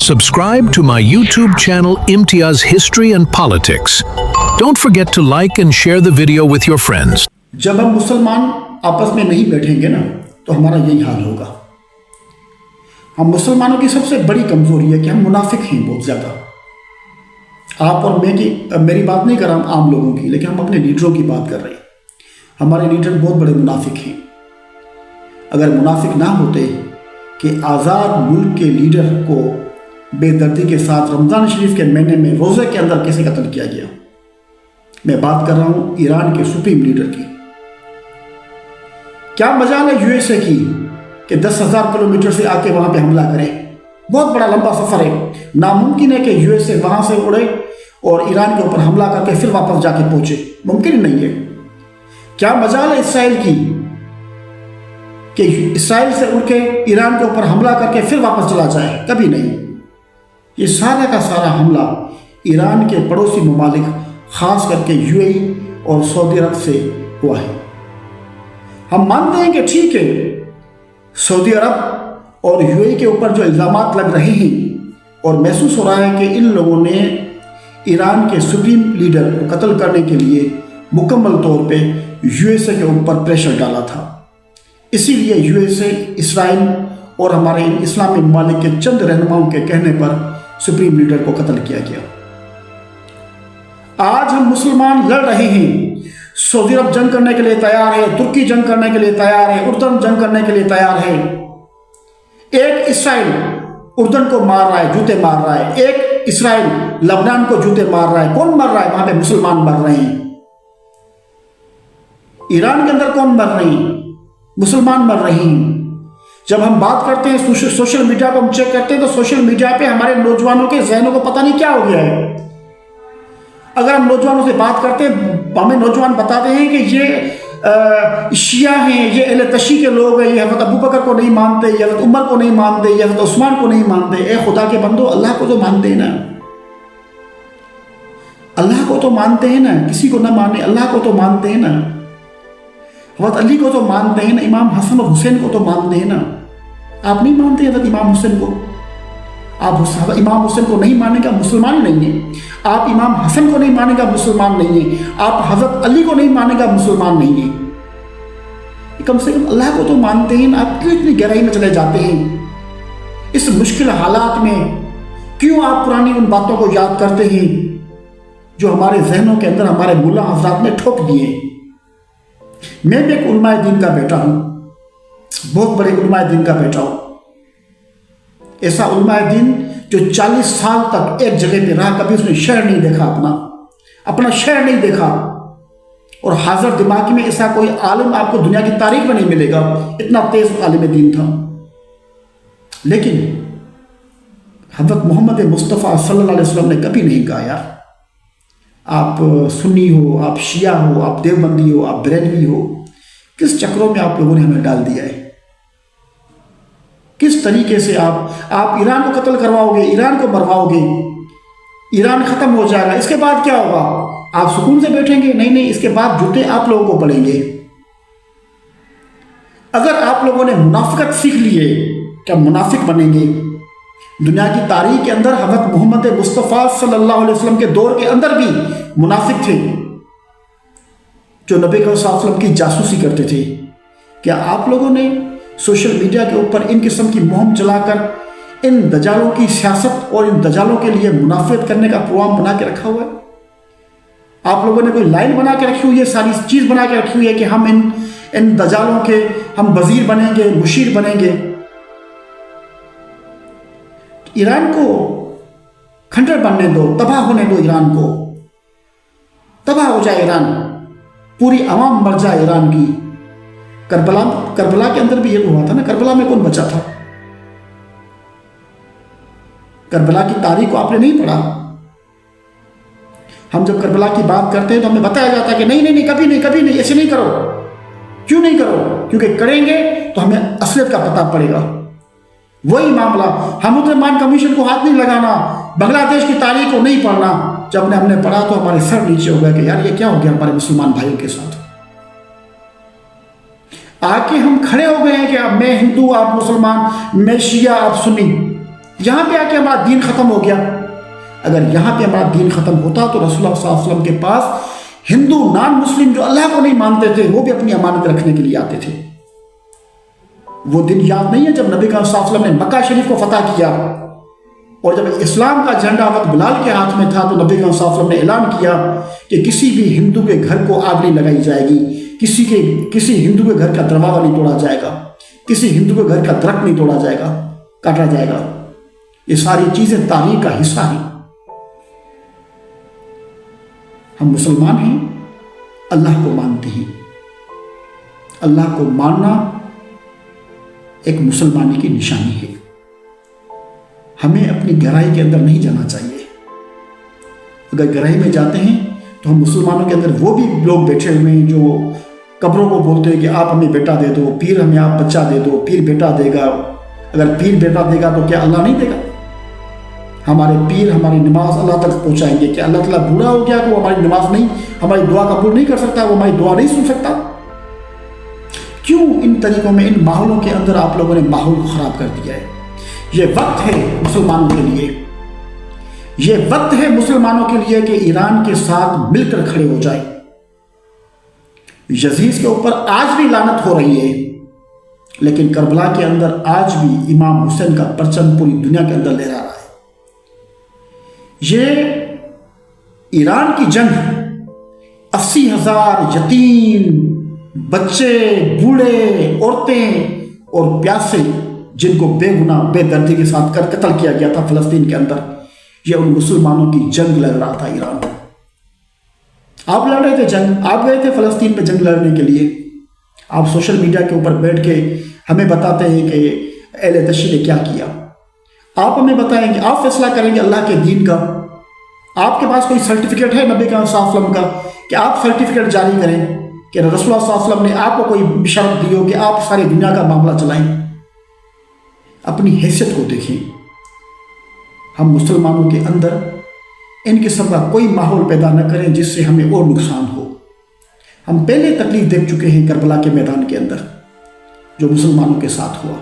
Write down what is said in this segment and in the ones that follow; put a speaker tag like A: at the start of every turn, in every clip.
A: Subscribe to my YouTube channel Imtiaz History and Politics. Don't forget to like and share the video with your friends.
B: जब हम मुसलमान आपस में नहीं बैठेंगे ना तो हमारा यही हाल होगा। हम मुसलमानों की सबसे बड़ी कमजोरी है कि हम मुनाफिक हैं बहुत ज़्यादा। आप और मैं की मेरी बात नहीं कर रहा हूँ आम लोगों की, लेकिन हम अपने लीडरों की बात कर रहे हैं। हमारे लीडर बहुत बड़े मुनाफिक हैं। अगर मुनाफिक ना होते कि आज़ाद मुल्क के लीडर को बेदर्दी के साथ रमज़ान शरीफ के महीने में रोज़े के अंदर कैसे कत्ल किया गया। मैं बात कर रहा हूँ ईरान के सुप्रीम लीडर की। क्या मजाल है यूएसए की कि 10,000 किलोमीटर से आके वहाँ पे हमला करे। बहुत बड़ा लंबा सफ़र है। नामुमकिन है कि यूएसए वहाँ से उड़े और ईरान के ऊपर हमला करके फिर वापस जाके पहुँचे, मुमकिन ही नहीं है। क्या मजाल है इसराइल की कि इसराइल से उड़ के ईरान के ऊपर हमला करके फिर वापस चला जाए, कभी नहीं। ये सारा का सारा हमला ईरान के पड़ोसी ममालिक ख़ास करके यूएई और सऊदी अरब से हुआ है। हम मानते हैं कि ठीक है, सऊदी अरब और यूएई के ऊपर जो इल्ज़ामात लग रहे हैं और महसूस हो रहा है कि इन लोगों ने ईरान के सुप्रीम लीडर को कत्ल करने के लिए मुकम्मल तौर पे यूएसए के ऊपर प्रेशर डाला था। इसीलिए यूएसए, इसराइल और हमारे इन इस्लामी ममालिक के चंद रहनुमाओं के कहने पर सुप्रीम लीडर को कत्ल किया गया। आज हम मुसलमान लड़ रहे हैं। सऊदी अरब जंग करने के लिए तैयार है, तुर्की जंग करने के लिए तैयार है, उर्दन जंग करने के लिए तैयार है। एक इसराइल उर्दन को मार रहा है, जूते मार रहा है। एक इसराइल लबनान को जूते मार रहा है। कौन मर रहा है? वहां पे मुसलमान मर रहे हैं। ईरान के अंदर कौन मर रहे हैं? मुसलमान मर रहे हैं। जब हम बात करते हैं सोशल मीडिया को हम चेक करते हैं तो सोशल मीडिया पे हमारे नौजवानों के जहनों को पता नहीं क्या हो गया है। अगर हम नौजवानों से बात करते हैं, हमें नौजवान बताते हैं कि ये शिया हैं, ये अहले तशी के लोग हैं, ये हज़रत अबू बकर को नहीं मानते, ये हज़रत उमर को नहीं मानते, ये हज़रत उस्मान को नहीं मानते। ए खुदा के बंदो, अल्लाह को तो मानते हैं ना, अल्लाह को तो मानते हैं ना। किसी को ना माने, अल्लाह को तो मानते हैं ना। हज़रत अली को तो मानते हैं ना, इमाम हसन और हुसैन को तो मानते हैं ना। आप नहीं मानते हज़रत इमाम हुसैन को? आप इमाम हुसैन को नहीं मानेगा, मुसलमान नहीं है। आप इमाम हसन को नहीं मानेगा, मुसलमान नहीं है। आप हज़रत अली को नहीं मानेगा, मुसलमान नहीं है। कम से कम अल्लाह को तो मानते हैं ना। आप क्यों इतनी गहराई में चले जाते हैं? इस मुश्किल हालात में क्यों आप पुरानी उन बातों को याद करते हैं जो हमारे जहनों के अंदर हमारे मुल्ला हज़रात ने ठोक दिए। मैं भी एक उलमाए दीन का बेटा हूँ, बहुत बड़े उलमाए दीन का बेटा हूँ। ऐसा उलमाए दीन जो 40 साल तक एक जगह पे रहा, कभी उसने शहर नहीं देखा, अपना शहर नहीं देखा। और हाजिर दिमागी में ऐसा कोई आलिम आपको दुनिया की तारीख में नहीं मिलेगा, इतना तेज आलिम दीन था। लेकिन हज़रत मोहम्मद मुस्तफ़ा सल्लल्लाहु अलैहि वसल्लम ने कभी नहीं कहा यार आप सुन्नी हो, आप शिया हो, आप देवबंदी हो, आप बरेलवी हो, किस चक्रों में आप लोगों ने हमें डाल दिया है। किस तरीके से आप ईरान को कत्ल करवाओगे, ईरान को मरवाओगे, ईरान ख़त्म हो जाएगा, इसके बाद क्या होगा? आप सुकून से बैठेंगे? नहीं, इसके बाद जूते आप लोगों को पड़ेंगे। अगर आप लोगों ने मुनाफिकत सीख लिए, क्या मुनाफिक बनेंगे? दुनिया की तारीख के अंदर हज़रत मोहम्मद मुस्तफ़ा सल्लल्लाहु अलैहि वसल्लम के दौर के अंदर भी मुनाफिक थे जो नबी सल्लल्लाहु अलैहि वसल्लम की जासूसी करते थे। क्या आप लोगों ने सोशल मीडिया के ऊपर इन किस्म की मुहिम चलाकर इन दजालों की सियासत और इन दजालों के लिए मुनाफियत करने का प्रोग्राम बना के रखा हुआ है? आप लोगों ने कोई लाइन बना के रखी हुई है, सारी चीज़ बना के रखी हुई है कि हम इन दजालों के हम वजीर बनेंगे, मुशीर बनेंगे। ईरान को खंडर बनने दो, तबाह होने दो, ईरान को तबाह हो जाए ईरान, पूरी आवाम मर जाए ईरान की। करबला के अंदर भी ये हुआ था ना। करबला में कौन बचा था? करबला की तारीख को आपने नहीं पढ़ा? हम जब करबला की बात करते हैं तो हमें बताया जाता है कि नहीं, कभी नहीं, ऐसे नहीं करो। क्यों नहीं करो? क्योंकि करेंगे तो हमें असलियत का पता पड़ेगा। वही मामला, हमदुर्रहमान कमीशन को हाथ नहीं लगाना, बांग्लादेश की तारीख को नहीं पढ़ना। जब हमने पढ़ा तो हमारे सर नीचे हो गया कि यार ये क्या हो गया हमारे मुसलमान भाइयों के साथ। आके हम खड़े हो गए हैं कि अब मैं हिंदू, आप मुसलमान, मैं शिया, आप सुन्नी। یہاں پہ آ کے ہمارا دین ختم ہو گیا. اگر یہاں پہ ہمارا دین ختم ہوتا تو رسول اللہ صلی اللہ علیہ وسلم کے پاس ہندو نان مسلم جو اللہ کو نہیں مانتے تھے وہ بھی اپنی امانت رکھنے کے لیے آتے تھے. وہ دن یاد نہیں ہے جب نبی کریم صلی اللہ علیہ وسلم نے مکہ شریف کو فتح کیا اور جب اسلام کا جھنڈا وقت بلال کے ہاتھ میں تھا تو نبی کریم صلی اللہ علیہ وسلم نے اعلان کیا کہ کسی بھی ہندو کے گھر کو آگ نہیں لگائی جائے گی, کسی ہندو کے گھر کا دروازہ نہیں توڑا جائے گا, کسی ہندو کے گھر کا درخت نہیں توڑا جائے گا, کاٹا جائے گا. یہ ساری چیزیں تاریخ کا حصہ ہیں. ہم مسلمان ہیں, اللہ کو مانتے ہیں. اللہ کو ماننا ایک مسلمانی کی نشانی ہے. ہمیں اپنی گہرائی کے اندر نہیں جانا چاہیے. اگر گہرائی میں جاتے ہیں تو ہم مسلمانوں کے اندر وہ بھی لوگ بیٹھے ہوئے ہیں جو قبروں کو بولتے ہیں کہ آپ ہمیں بیٹا دے دو, پیر ہمیں آپ بچہ دے دو, پیر بیٹا دے گا. اگر پیر بیٹا دے گا تو کیا اللہ نہیں دے گا؟ ہمارے پیر ہماری نماز اللہ تک پہنچائیں گے. کہ اللہ تعالیٰ بوڑھا ہو گیا کہ وہ ہماری نماز نہیں, ہماری دعا قبول نہیں کر سکتا, وہ ہماری دعا نہیں سن سکتا؟ کیوں ان طریقوں میں, ان ماحولوں کے اندر آپ لوگوں نے ماحول کو خراب کر دیا ہے؟ یہ وقت ہے مسلمانوں کے لیے, یہ وقت ہے مسلمانوں کے لیے کہ ایران کے ساتھ مل کر کھڑے ہو جائیں. یزید کے اوپر آج بھی لعنت ہو رہی ہے, لیکن کربلا کے اندر آج بھی امام حسین کا پرچم پوری دنیا کے اندر لہرا رہا ہے. یہ ایران کی جنگ 80,000 یتیم بچے, بوڑھے, عورتیں اور پیاسے جن کو بے گناہ بے دردی کے ساتھ قتل کیا گیا تھا فلسطین کے اندر, یہ ان مسلمانوں کی جنگ لڑ رہا تھا ایران. آپ لڑ رہے تھے جنگ, آپ گئے تھے فلسطین پہ جنگ لڑنے کے لیے. آپ سوشل میڈیا کے اوپر بیٹھ کے ہمیں بتاتے ہیں کہ اہل تشیع نے کیا کیا. آپ ہمیں بتائیں گے, آپ فیصلہ کریں گے اللہ کے دین کا. آپ کے پاس کوئی سرٹیفکیٹ ہے نبی کریم صلی اللہ علیہ وسلم کا کہ آپ سرٹیفکیٹ جاری کریں کہ رسول اللہ صلی اللہ علیہ وسلم نے آپ کو کوئی بشارت دی ہو کہ آپ ساری دنیا کا معاملہ چلائیں؟ اپنی حیثیت کو دیکھیں. ہم مسلمانوں کے اندر ان قسم کا کوئی ماحول پیدا نہ کریں جس سے ہمیں اور نقصان ہو. ہم پہلے تکلیف دیکھ چکے ہیں کربلا کے میدان کے اندر, جو مسلمانوں کے ساتھ ہوا,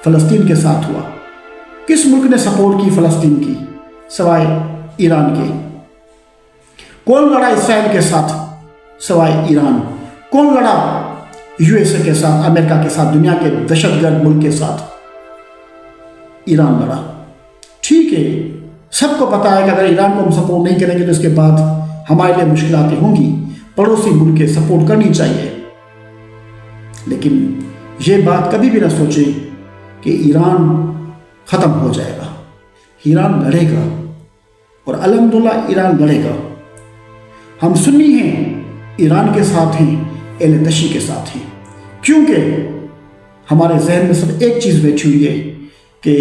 B: فلسطین کے ساتھ ہوا. کس ملک نے سپورٹ کی فلسطین کی سوائے ایران کے؟ کون لڑا اسرائیل کے ساتھ سوائے ایران؟ کون لڑا USA کے ساتھ, امریکہ کے ساتھ, دنیا کے دہشت گرد ملک کے ساتھ؟ ایران لڑا. ٹھیک ہے, سب کو پتا ہے کہ اگر ایران کو ہم سپورٹ نہیں کریں گے تو اس کے بعد ہمارے لیے مشکلاتیں ہوں گی. پڑوسی ملک کے سپورٹ کرنی چاہیے, لیکن یہ بات کبھی بھی نہ سوچیں کہ ایران ختم ہو جائے گا. ایران لڑے گا اور الحمدللہ ایران لڑے گا. ہم سنی ہیں, ایران کے ساتھ ہیں, اہل تشیع کے ساتھ ہیں, کیونکہ ہمارے ذہن میں صرف ایک چیز بیٹھی ہوئی ہے کہ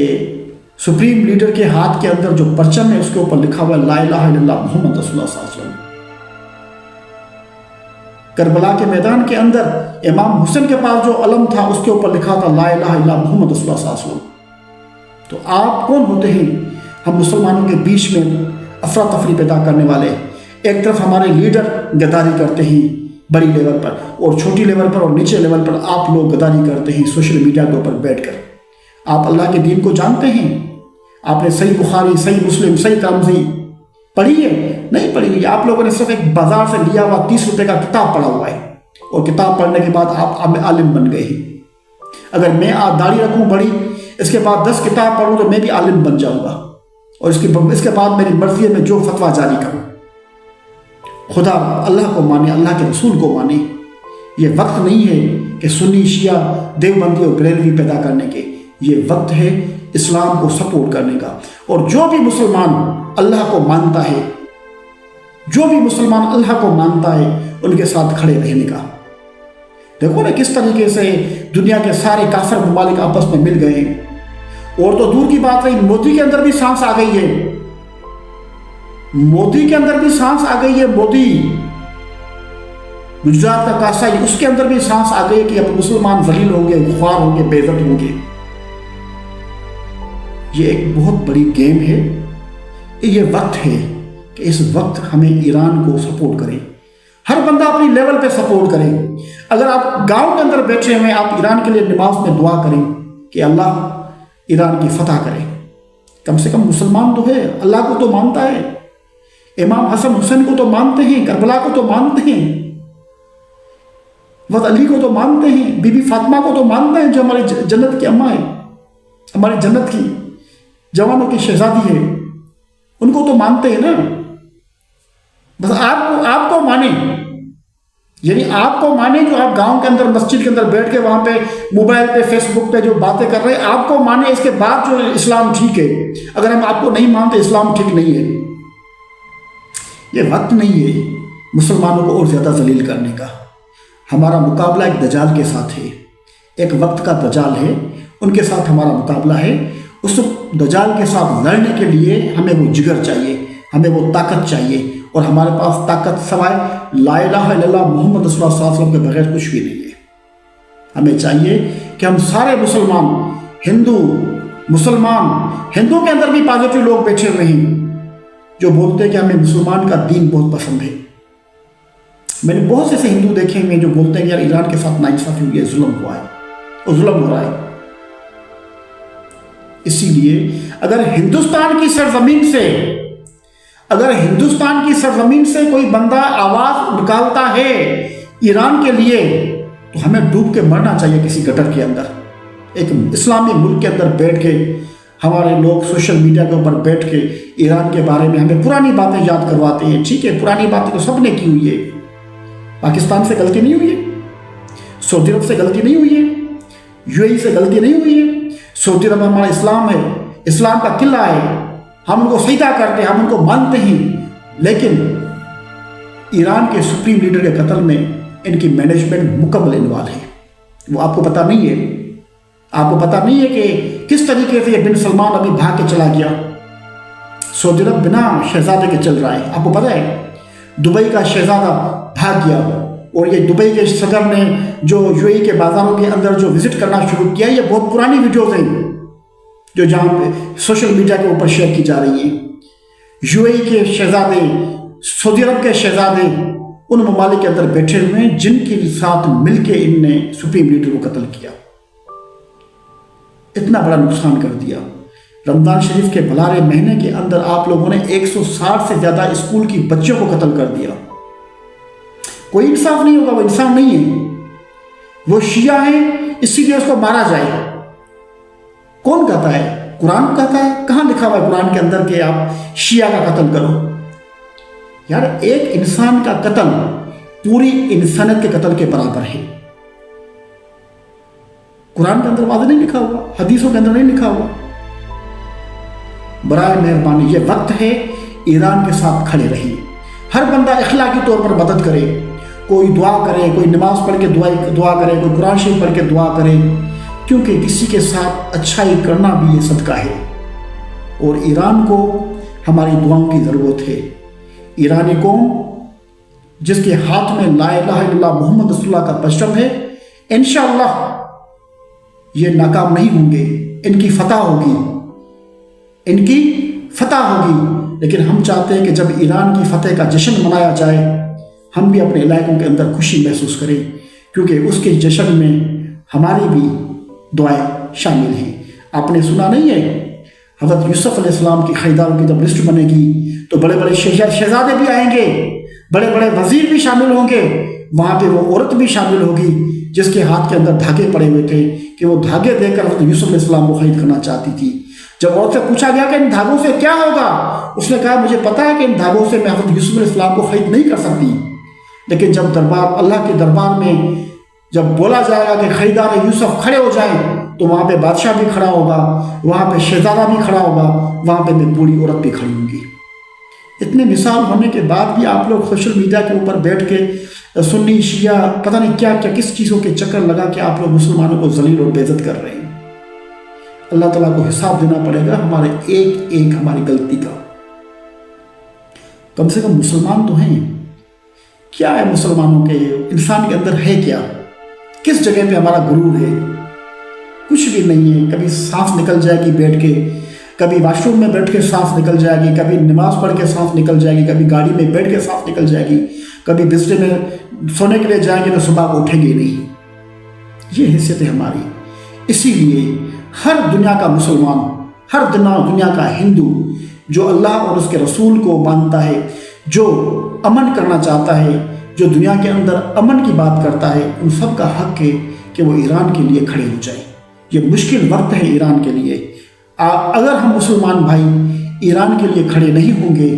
B: سپریم لیڈر کے ہاتھ کے اندر جو پرچم ہے اس کے اوپر لکھا ہوا ہے لا الہ الا اللہ محمد رسول اللہ صلی اللہ علیہ وسلم. کربلا کے میدان کے اندر امام حسین کے پاس جو علم تھا اس کے اوپر لکھا تھا لا الہ الا محمد رسول اللہ صلی اللہ علیہ وسلم. تو آپ کون ہوتے ہیں ہم مسلمانوں کے بیچ میں افراتفری پیدا کرنے والے؟ ایک طرف ہمارے لیڈر غداری کرتے ہیں بڑی لیول پر, اور چھوٹی لیول پر اور نیچے لیول پر آپ لوگ غداری کرتے ہیں سوشل میڈیا کے اوپر بیٹھ کر. آپ اللہ کے دین کو جانتے ہیں؟ آپ نے صحیح بخاری, صحیح مسلم, صحیح ترمذی پڑھی ہے؟ نہیں پڑھی ہوئی. آپ لوگوں نے صرف ایک بازار سے لیا ہوا 30 روپے کا کتاب پڑھا ہوا ہے, اور کتاب پڑھنے کے بعد آپ عالم بن گئے ہیں. اگر میں داڑھی رکھوں بڑی, اس کے بعد 10 کتاب پڑھوں تو میں بھی عالم بن جاؤں گا, اور اس کے بعد میری مرضی ہے میں جو فتویٰ جاری کروں. خدا اللہ کو مانے, اللہ کے رسول کو مانے. یہ وقت نہیں ہے کہ سنی, شیعہ, دیوبندی اور بریلوی پیدا کرنے کے. یہ وقت ہے اسلام کو سپورٹ کرنے کا. اور جو بھی مسلمان اللہ کو مانتا ہے, جو بھی مسلمان اللہ کو مانتا ہے, ان کے ساتھ کھڑے رہنے کا. دیکھو نا کس طریقے سے دنیا کے سارے کافر ممالک آپس میں مل گئے. اور تو دور کی بات رہی, مودی کے اندر بھی سانس آ گئی ہے, مودی کے اندر بھی سانس آ گئی ہے. مودی گجرات کا کاسائی, اس کے اندر بھی سانس آ گئی کہ اب مسلمان ذلیل ہوں گے, خوار ہوں گے, بے عزت ہوں گے. یہ ایک بہت بڑی گیم ہے. یہ وقت ہے کہ اس وقت ہمیں ایران کو سپورٹ کریں. ہر بندہ اپنی لیول پہ سپورٹ کرے. اگر آپ گاؤں کے اندر بیٹھے ہوئے آپ ایران کے لیے نماز میں دعا کریں کہ اللہ ईरान की फतह करे। कम से कम मुसलमान तो है, अल्लाह को तो मानता है, इमाम हसन हुसैन को तो मानते हैं, करबला को तो मानते हैं, वत अली को तो मानते हैं, बीबी फातिमा को तो मानते हैं जो हमारी जन्नत की अम्मा है, हमारी जन्नत की जवानों की शहजादी है, उनको तो मानते हैं ना। बस आपको माने, यानी आपको माने जो आप गांव के अंदर मस्जिद के अंदर बैठ के वहां पे मोबाइल पे फेसबुक पे जो बातें कर रहे हैं, आपको माने, इसके बाद जो इस्लाम ठीक है। अगर हम आपको नहीं मानते इस्लाम ठीक नहीं है। ये वक्त नहीं है मुसलमानों को और ज़्यादा जलील करने का। हमारा मुकाबला एक दजाल के साथ है, एक वक्त का दजाल है, उनके साथ हमारा मुकाबला है। उस दजाल के साथ लड़ने के लिए हमें वो जिगर चाहिए, हमें वो ताकत चाहिए, और हमारे पास ताकत सवाए ला इलाहा इल्लल्लाह मुहम्मद रसूलुल्लाह सल्लल्लाहु अलैहि वसल्लम के बगैर कुछ भी नहीं है। हमें चाहिए कि हम सारे मुसलमान, हिंदू के अंदर भी पॉजिटिव लोग बैठे हुए हैं जो बोलते हैं कि हमें मुसलमान का दीन बहुत पसंद है। मैंने बहुत से ऐसे हिंदू देखे हुए जो बोलते हैं कि यार ईरान के साथ नाइंसाफी हुई है, जुल्म हुआ है और जुल्म हो रहा है। इसीलिए अगर हिंदुस्तान की सरजमीन से कोई बंदा आवाज निकालता है ईरान के लिए, तो हमें डूब के मरना चाहिए किसी गटर के अंदर। एक इस्लामी मुल्क के अंदर बैठ के हमारे लोग सोशल मीडिया के ऊपर बैठ के ईरान के बारे में हमें पुरानी बातें याद करवाते हैं। ठीक है, पुरानी बातें तो सबने की हुई है। पाकिस्तान से गलती नहीं हुई है, सऊदी अरब से गलती नहीं हुई है, यूएई से गलती नहीं हुई है। सऊदी अरब हमारा इस्लाम है, इस्लाम का किला है, हम उनको सजदा करते हैं, हम उनको मानते हैं। लेकिन ईरान के सुप्रीम लीडर के कत्ल में इनकी मैनेजमेंट मुकम्मल इन्वॉल्व है। वो आपको पता नहीं है, आपको पता नहीं है कि किस तरीके से ये बिन सलमान अभी भाग के चला गया। सऊदी अरब बिना शहजादे के चल रहा है। आपको पता है दुबई का शहजादा भाग गया, और ये दुबई के सदर ने जो यूएई के बाजारों के अंदर जो विजिट करना शुरू किया, ये बहुत पुरानी वीडियोज हैं जो जहाँ पे सोशल मीडिया के ऊपर शेयर की जा रही हैं। यूएई के शहजादे, सऊदी अरब के शहजादे उन ममालिक के अंदर बैठे हुए हैं जिनके साथ मिलके इनने सुप्रीम लीडर को कत्ल किया, इतना बड़ा नुकसान कर दिया। रमजान शरीफ के भलारे महीने के अंदर आप लोगों ने 160 से ज्यादा स्कूल की बच्चियों को कत्ल कर दिया। कोई इंसाफ नहीं होगा, वो इंसान नहीं है, वो शिया है इसीलिए उसको मारा जाए। कौन कहता है? कुरान कहता है। कहां लिखा हुआ है कुरान के अंदर कि आप शिया का कत्ल करो? यार एक इंसान का कत्ल पूरी इंसानियत के कत्ल के बराबर है। कुरान के अंदर वाज़ेह नहीं लिखा हुआ, हदीसों के अंदर नहीं लिखा हुआ। बराए मेहरबानी ये वक्त है ईरान के साथ खड़े रहिए। हर बंदा इखलाकी तौर पर मदद करे, कोई दुआ करे, कोई नमाज पढ़ के दुआ करे, कोई कुरान शरीफ पढ़ के दुआ करे, क्योंकि किसी के साथ अच्छाई करना भी ये सदका है। और ईरान को हमारी दुआओं की ज़रूरत है। ईरानी कौम जिसके हाथ में ला इलाहा इल्लल्लाह मुहम्मद रसूलुल्लाह का परचम है, इंशाअल्लाह ये नाकाम नहीं होंगे, इनकी फतह होगी, इनकी फतह होगी। लेकिन हम चाहते हैं कि जब ईरान की फतह का जश्न मनाया जाए, हम भी अपने इलाकों के अंदर खुशी महसूस करें, क्योंकि उसके जश्न में हमारी भी दुआएं शामिल हैं। आपने सुना नहीं है हज़रत यूसुफ अलैहिस्सलाम की खरीदारों की जब लिस्ट बनेगी तो बड़े बड़े शहजादे भी आएंगे, बड़े बड़े वजीर भी शामिल होंगे, वहाँ पे वो औरत भी शामिल होगी जिसके हाथ के अंदर धागे पड़े हुए थे कि वो धागे देकर हज़रत यूसुफ अलैहिस्सलाम को खरीद करना चाहती थी। जब औरत से पूछा गया कि इन धागों से क्या होगा, उसने कहा मुझे पता है कि इन धागों से मैं हज़रत यूसुफ अलैहिस्सलाम को खरीद नहीं कर सकती। लेकिन जब दरबार अल्लाह के दरबार में जब बोला जाएगा कि खरीदार यूसुफ खड़े हो जाएं, तो वहाँ पे बादशाह भी खड़ा होगा, वहाँ पे शहजादा भी खड़ा होगा, वहाँ पे मैं बूढ़ी औरत भी खड़ी होंगी। इतने मिसाल होने के बाद भी आप लोग सोशल मीडिया के ऊपर बैठ के सुन्नी शिया पता नहीं क्या क्या किस चीज़ों के चक्कर लगा के आप लोग मुसलमानों को जलील और बेइज्जत कर रहे हैं। अल्लाह ताला को हिसाब देना पड़ेगा हमारे एक एक हमारी गलती का। कम से कम मुसलमान तो हैं। क्या है मुसलमानों के, इंसान के अंदर है क्या? किस जगह पे हमारा गुरूर है? कुछ भी नहीं है। कभी सांस निकल जाएगी बैठ के, कभी वॉशरूम में बैठ के सांस निकल जाएगी, कभी नमाज पढ़ के सांस निकल जाएगी, कभी गाड़ी में बैठ के सांस निकल जाएगी, कभी बिस्तर में सोने के लिए जाएंगे तो सुबह को उठेंगे नहीं। ये हैसियत है हमारी। इसीलिए हर दुनिया का मुसलमान, हर दुनिया का हिंदू जो अल्लाह और उसके रसूल को मानता है, जो अमन करना चाहता है, जो दुनिया के अंदर अमन की बात करता है, उन सब का हक है कि वो ईरान के लिए खड़े हो जाए। ये मुश्किल वक्त है ईरान के लिए। अगर हम मुसलमान भाई ईरान के लिए खड़े नहीं होंगे,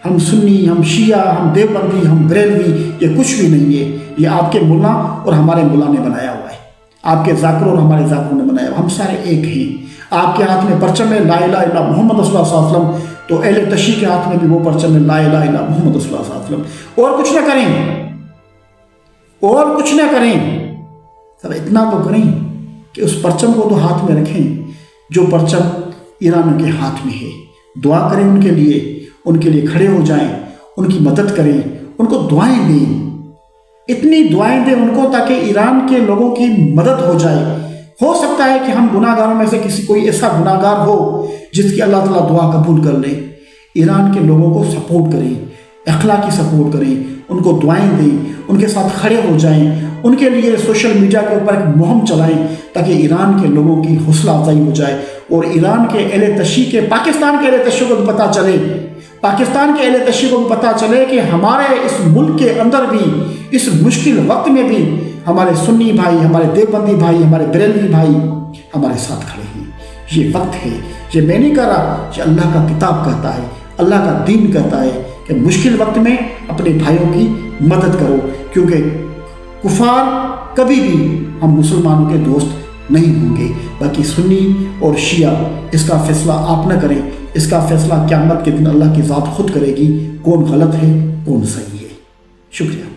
B: हम सुन्नी, हम शिया, हम देवबंदी, हम बरेलवी, ये कुछ भी नहीं है। ये आपके मुल्ला और हमारे मुल्ला ने बनाया हुआ है, आपके ज़ाकिर और हमारे ज़ाकिर ने बनाया हुआ। हम सारे एक हैं। आपके हाथ में परचम है ला इलाहा इल्लल्लाह मोहम्मद रसूलुल्लाह सल्लल्लाहु अलैहि वसल्लम, तो अहले तशी के हाथ में भी वो परचम है ला इलाहा इल्लल्लाह मोहम्मद रसूलुल्लाह सल्लल्लाहु अलैहि वसल्लम। और कुछ ना करें, और कुछ ना करें, सब इतना तो करें कि उस परचम को तो हाथ में रखें जो परचम ईरान के हाथ में है। दुआ करें उनके लिए खड़े हो जाएं, उनकी मदद करें, उनको दुआएं दें, इतनी दुआएं दें उनको ताकि ईरान के लोगों की मदद हो जाए। हो सकता है कि हम गुनाहगारों में से कोई ऐसा गुनाहगार हो जिसकी अल्लाह ताला दुआ कबूल कर ले। ईरान के लोगों को सपोर्ट करें, अखलाकी सपोर्ट करें, उनको दुआएं दें, उनके साथ खड़े हो जाएं, उनके लिए सोशल मीडिया के ऊपर एक मुहिम चलाएं ताकि ईरान के लोगों की हौसला अफजाई हो जाए और ईरान के अहले तशी के, पाकिस्तान के अहले तशी को भी पता चले, पाकिस्तान के अहले तशी को भी पता चले कि हमारे इस मुल्क के अंदर भी इस मुश्किल वक्त में भी हमारे सुन्नी भाई, हमारे देवबंदी भाई, हमारे बरेलवी भाई हमारे साथ खड़े हैं। ये वक्त है, ये मैं नहीं कह रहा, ये अल्लाह का किताब कहता है, अल्लाह का दीन कहता है कि मुश्किल वक्त में अपने भाइयों की मदद करो, क्योंकि कुफार कभी भी हम मुसलमानों के दोस्त नहीं होंगे। बाकी सुन्नी और शिया, इसका फैसला आप न करें, इसका फैसला क़यामत के दिन अल्लाह की ज़ात खुद करेगी, कौन गलत है कौन सही है। शुक्रिया।